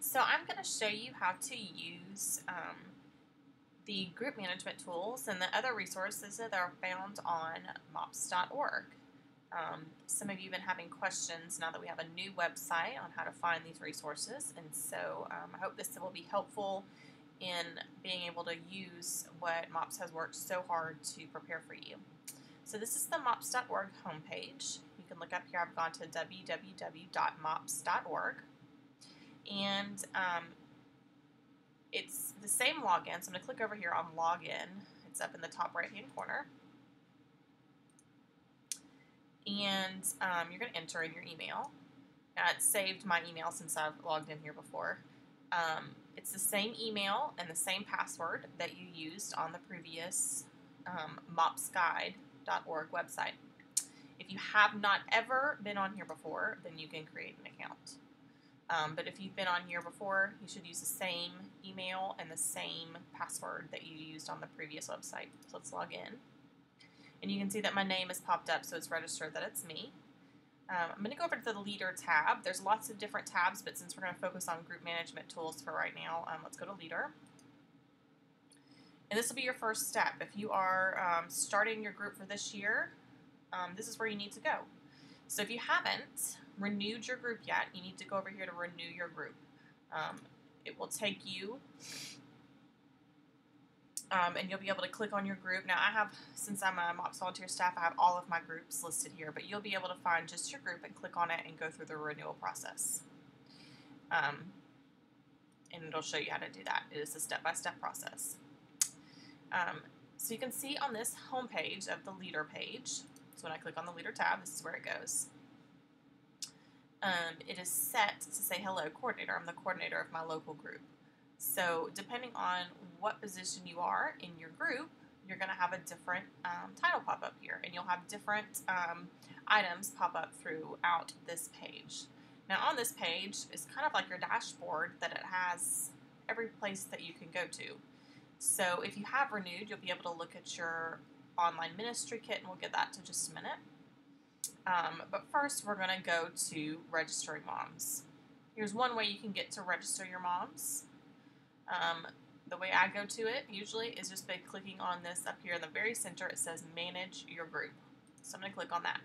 So I'm going to show you how to use the group management tools and the other resources that are found on mops.org. Some of you have been having questions now that we have a new website on how to find these resources, and so I hope this will be helpful in being able to use what MOPS has worked so hard to prepare for you. So this is the mops.org homepage. You can look up here. I've gone to www.mops.org. And it's the same login, so I'm going to click over here on login. It's up in the top right hand corner, and you're going to enter in your email. Now it's saved my email since I've logged in here before. It's the same email and the same password that you used on the previous mopsguide.org website. If you have not ever been on here before, then you can create an account. But if you've been on here before, you should use the same email and the same password that you used on the previous website. So let's log in. And you can see that my name is popped up, so it's registered that it's me. I'm going to go over to the Leader tab. There's lots of different tabs, but since we're going to focus on group management tools for right now, let's go to Leader. And this will be your first step. If you are starting your group for this year, this is where you need to go. So if you haven't renewed your group yet, you need to go over here to renew your group. It will take you, and you'll be able to click on your group. Now I have, since I'm a MOPS volunteer staff, I have all of my groups listed here, but you'll be able to find just your group and click on it and go through the renewal process. And it'll show you how to do that. It is a step-by-step process. So you can see on this home page of the Leader page, so when I click on the Leader tab, this is where it goes. It is set to say, hello, coordinator. I'm the coordinator of my local group. So depending on what position you are in your group, you're going to have a different title pop up here, and you'll have different items pop up throughout this page. Now on this page is kind of like your dashboard that it has every place that you can go to. So if you have renewed, you'll be able to look at your online ministry kit, and we'll get that to just a minute. But first, we're going to go to registering moms. Here's one way you can get to register your moms. The way I go to it usually is just by clicking on this up here in the very center. It says manage your group. So I'm going to click on that.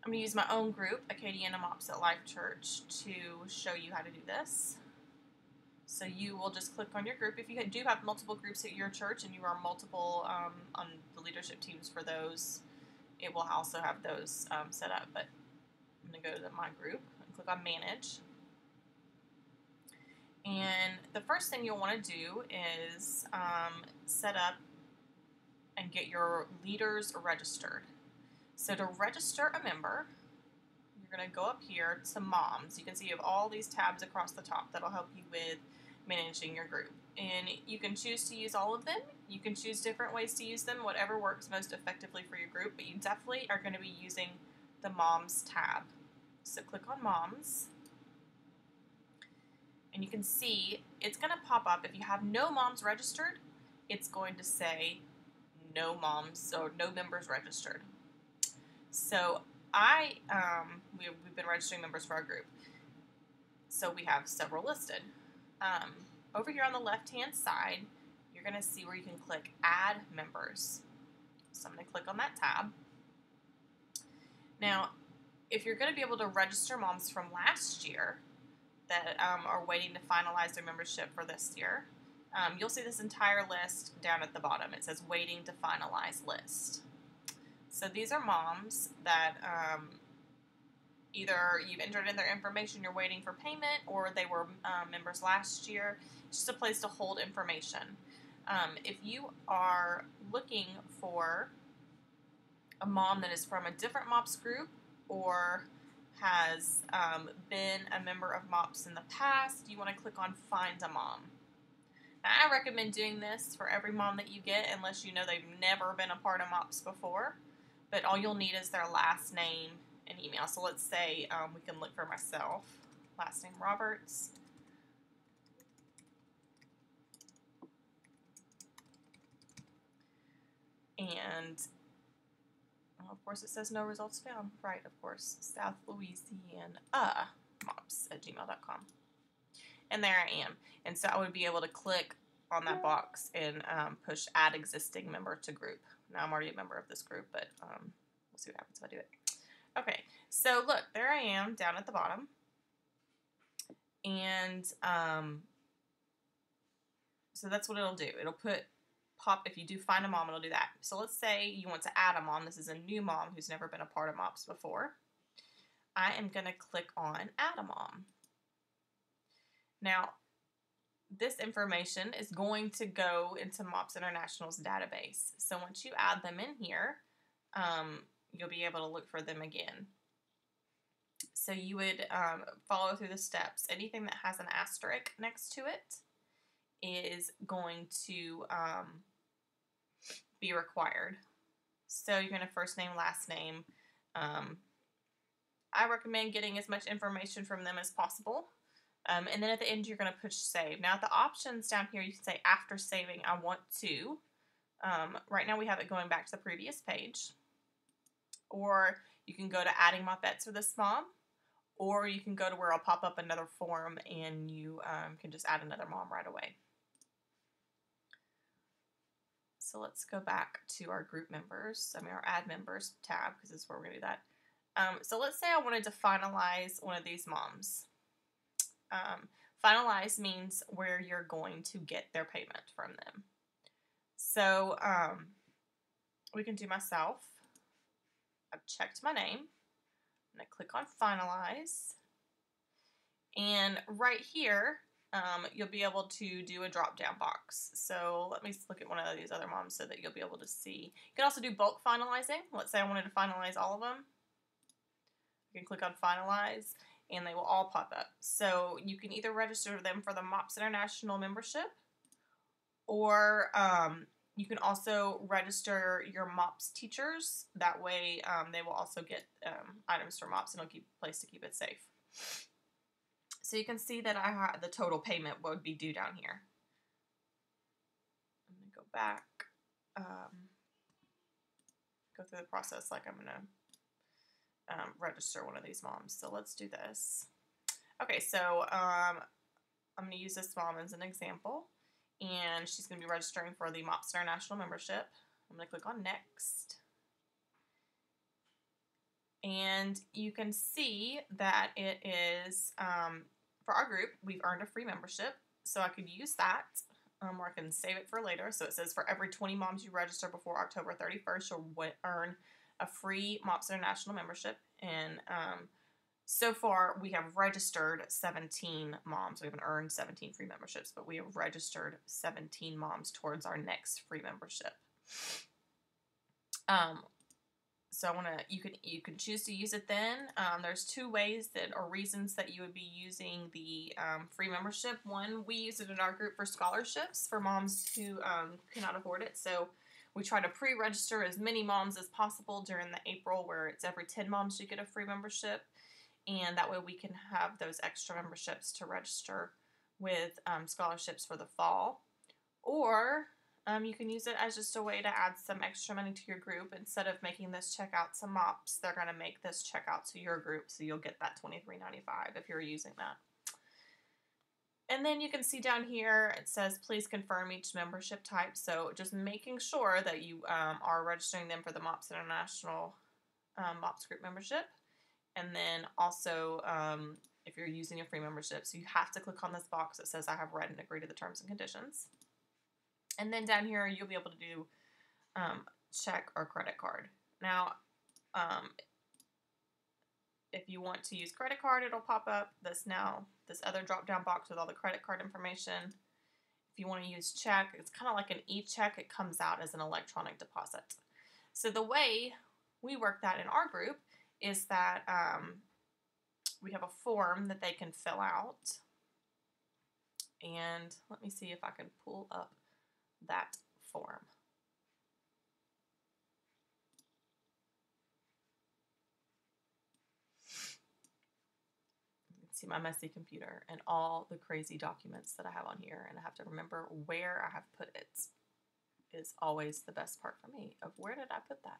I'm going to use my own group, Acadiana Mops at Life Church, to show you how to do this. So you will just click on your group. If you do have multiple groups at your church and you are multiple on the leadership teams for those, it will also have those set up. But I'm going to go to my group and click on Manage. And the first thing you'll want to do is set up and get your leaders registered. So to register a member, you're going to go up here to Moms. You can see you have all these tabs across the top that'll help you with managing your group. And you can choose to use all of them. You can choose different ways to use them, whatever works most effectively for your group, but you definitely are going to be using the Moms tab. So click on Moms. And you can see it's going to pop up. If you have no moms registered, it's going to say no moms or no members registered. So we've been registering members for our group. So we have several listed. Over here on the left-hand side, you're going to see where you can click Add Members. So I'm going to click on that tab. Now, if you're going to be able to register moms from last year that are waiting to finalize their membership for this year, you'll see this entire list down at the bottom. It says Waiting to Finalize List. So these are moms that either you've entered in their information, you're waiting for payment, or they were members last year. It's just a place to hold information. If you are looking for a mom that is from a different MOPS group or has been a member of MOPS in the past, you want to click on Find a Mom. Now, I recommend doing this for every mom that you get unless you know they've never been a part of MOPS before, but all you'll need is their last name and email. So let's say we can look for myself. Last name Roberts. And of course, it says no results found. Right, of course, South Louisiana. mops@gmail.com. And there I am. And so I would be able to click on that box and push add existing member to group. Now I'm already a member of this group, but we'll see what happens if I do it. Okay, so look, there I am down at the bottom. And so that's what it'll do. It'll pop, if you do find a mom, it'll do that. So let's say you want to add a mom. This is a new mom who's never been a part of MOPS before. I am going to click on add a mom. Now, this information is going to go into MOPS International's database. So once you add them in here, you'll be able to look for them again. So you would follow through the steps. Anything that has an asterisk next to it is going to be required. So you're going to first name, last name. I recommend getting as much information from them as possible. And then at the end, you're going to push save. Now, at the options down here, you can say after saving, I want to. Right now, we have it going back to the previous page. Or you can go to adding mopettes for this mom. Or you can go to where I'll pop up another form and you can just add another mom right away. So let's go back to our group members, our add members tab, because this is where we're going to do that. So let's say I wanted to finalize one of these moms. Finalize means where you're going to get their payment from them. So we can do myself. I've checked my name. I'm going to click on finalize. And right here, you'll be able to do a drop-down box. So let me look at one of these other moms so that you'll be able to see. You can also do bulk finalizing. Let's say I wanted to finalize all of them. You can click on finalize and they will all pop up. So you can either register them for the MOPS International membership, or you can also register your MOPS teachers. That way they will also get items for MOPS and it'll keep a place to keep it safe. So you can see that I have the total payment would be due down here. I'm going to go back, go through the process like I'm going to register one of these moms. So let's do this. Okay, so I'm going to use this mom as an example, and she's going to be registering for the MOPS International membership. I'm going to click on next. And you can see that it is, for our group, we've earned a free membership, so I could use that, or I can save it for later. So it says for every 20 moms you register before October 31st, you'll earn a free MOPS International membership. And so far, we have registered 17 moms. We haven't earned 17 free memberships, but we have registered 17 moms towards our next free membership. So you can choose to use it then. There's two ways that or reasons that you would be using the free membership. One, we use it in our group for scholarships for moms who cannot afford it. So we try to pre-register as many moms as possible during the April, where it's every 10 moms you get a free membership. And that way we can have those extra memberships to register with scholarships for the fall. Or you can use it as just a way to add some extra money to your group. Instead of making this check out to MOPS, they're going to make this check out to your group, so you'll get that $23.95 if you're using that. And then you can see down here, it says, please confirm each membership type. So just making sure that you are registering them for the MOPS International MOPS group membership. And then also, if you're using a free membership, so you have to click on this box that says, I have read and agree to the terms and conditions. And then down here, you'll be able to do check or credit card. Now, if you want to use credit card, it'll pop up this other drop-down box with all the credit card information. If you want to use check, it's kind of like an e-check. It comes out as an electronic deposit. So the way we work that in our group is that we have a form that they can fill out. And let me see if I can pull up that form. You can see my messy computer and all the crazy documents that I have on here, and I have to remember where I have put it. Is always the best part for me, of where did I put that?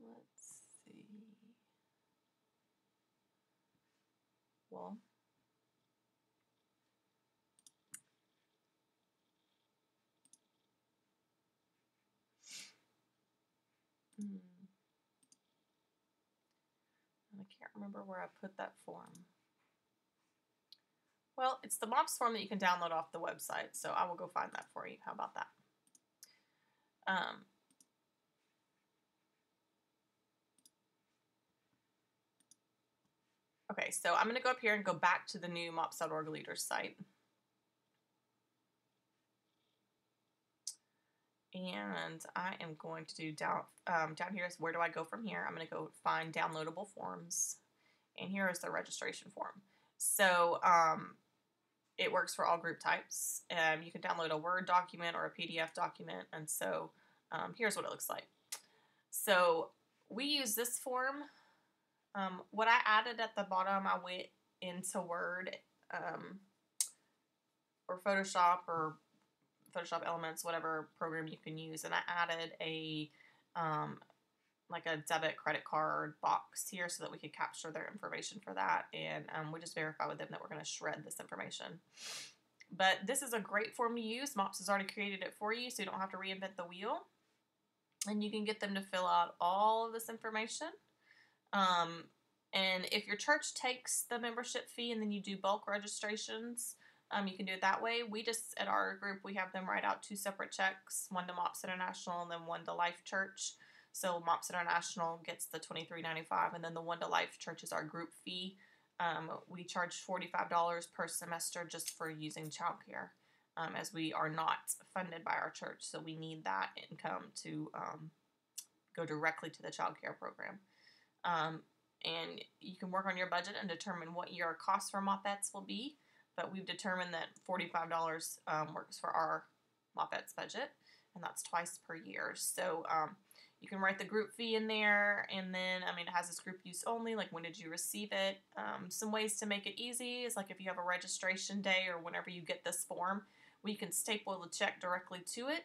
Let's see. equal. I can't remember where I put that form. Well, it's the MOPS form that you can download off the website, so I will go find that for you. How about that? Okay, so I'm going to go up here and go back to the new MOPS.org Leaders site. And I am going to do down here is where do I go from here? I'm going to go find downloadable forms. And here is the registration form. So it works for all group types. You can download a Word document or a PDF document. And so here's what it looks like. So we use this form. What I added at the bottom, I went into Word or Photoshop Elements, whatever program you can use, and I added a like a debit credit card box here so that we could capture their information for that, and we just verify with them that we're going to shred this information. But this is a great form to use. MOPS has already created it for you, so you don't have to reinvent the wheel, and you can get them to fill out all of this information. And if your church takes the membership fee and then you do bulk registrations, you can do it that way. We just, at our group, we have them write out 2 separate checks, one to MOPS International and then one to Life Church. So MOPS International gets the $23.95, and then the one to Life Church is our group fee. We charge $45 per semester just for using childcare, as we are not funded by our church, so we need that income to go directly to the childcare program. And you can work on your budget and determine what your cost for MOPETs will be. But we've determined that $45 works for our MOPETs budget, and that's twice per year. So you can write the group fee in there, and then, it has this group use only, like when did you receive it. Some ways to make it easy is like if you have a registration day or whenever you get this form, we can staple the check directly to it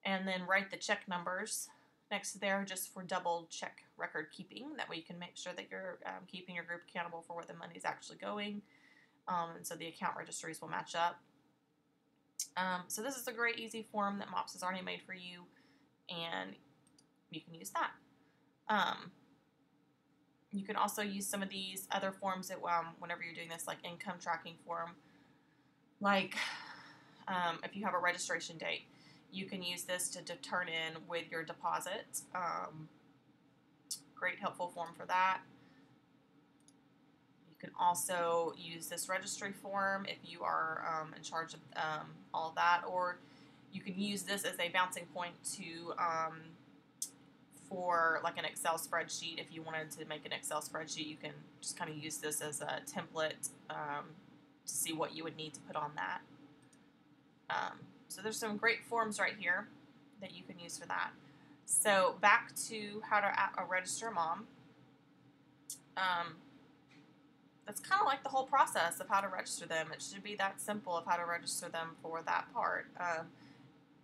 and then write the check numbers next to there just for double check record keeping. That way you can make sure that you're keeping your group accountable for where the money is actually going. And so the account registries will match up. So this is a great easy form that MOPS has already made for you, and you can use that. You can also use some of these other forms that whenever you're doing this, like income tracking form, like if you have a registration date, you can use this to turn in with your deposit. Great helpful form for that. You can also use this registry form if you are in charge of all of that, or you can use this as a bouncing point to for like an Excel spreadsheet. If you wanted to make an Excel spreadsheet, you can just kind of use this as a template to see what you would need to put on that. So there's some great forms right here that you can use for that. So back to how to register a mom. That's kind of like the whole process of how to register them. It should be that simple of how to register them for that part.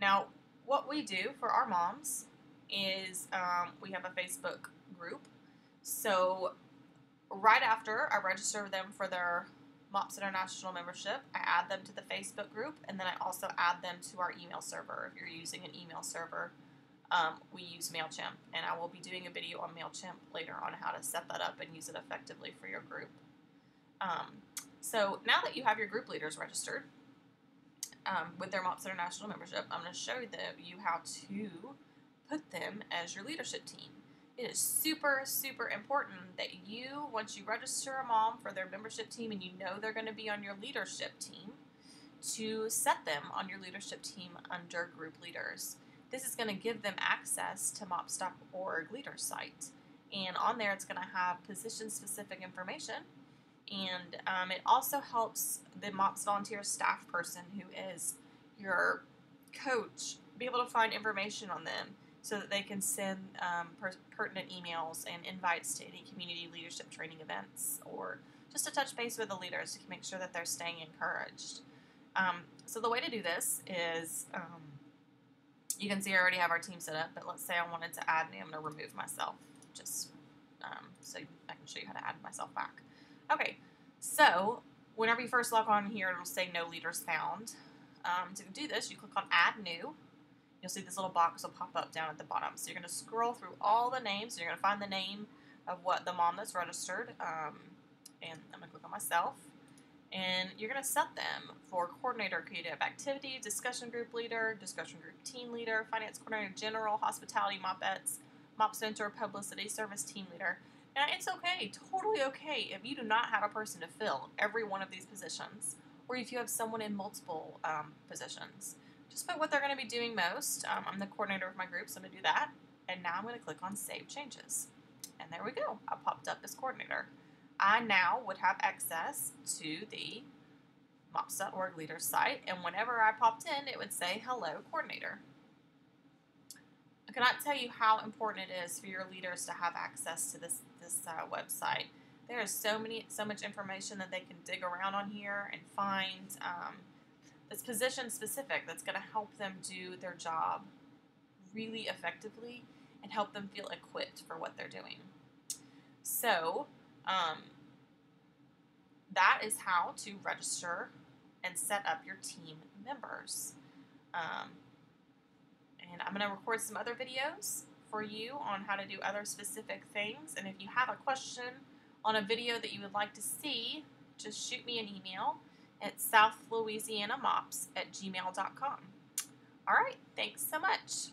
Now, what we do for our moms is we have a Facebook group. So right after I register them for their MOPS International membership, I add them to the Facebook group, and then I also add them to our email server. If you're using an email server, we use MailChimp, and I will be doing a video on MailChimp later on how to set that up and use it effectively for your group. So now that you have your group leaders registered with their MOPS International membership, I'm going to show you how to put them as your leadership team. It is super, super important that you, once you register a mom for their membership team and you know they're going to be on your leadership team, to set them on your leadership team under group leaders. This is going to give them access to MOPS.org leaders site. And on there, it's going to have position-specific information. And it also helps the MOPS volunteer staff person, who is your coach, be able to find information on them so that they can send pertinent emails and invites to any community leadership training events, or just to touch base with the leaders to make sure that they're staying encouraged. So the way to do this is, you can see I already have our team set up, but let's say I wanted to add me. I'm going to remove myself just so I can show you how to add myself back. Okay, So whenever you first log on here, it'll say no leaders found. To do this, you click on Add New. You'll see this little box will pop up down at the bottom. So you're going to scroll through all the names. You're going to find the name of what the mom that's registered. And I'm going to click on myself. And you're going to set them for coordinator, creative activity, discussion group leader, discussion group team leader, finance coordinator, general, hospitality, mopettes, mop center, publicity, service team leader. And it's okay, totally okay, if you do not have a person to fill every one of these positions, or if you have someone in multiple positions. Just put what they're going to be doing most. I'm the coordinator of my group, so I'm going to do that. And now I'm going to click on Save Changes. And there we go. I popped up as coordinator. I now would have access to the mops.org leaders site, and whenever I popped in, it would say, hello, coordinator. I cannot tell you how important it is for your leaders to have access to this website. There is so much information that they can dig around on here and find that's position specific, that's going to help them do their job really effectively and help them feel equipped for what they're doing. So that is how to register and set up your team members. And I'm going to record some other videos for you on how to do other specific things. And if you have a question on a video that you would like to see, just shoot me an email at southlouisianamops@gmail.com. All right, thanks so much.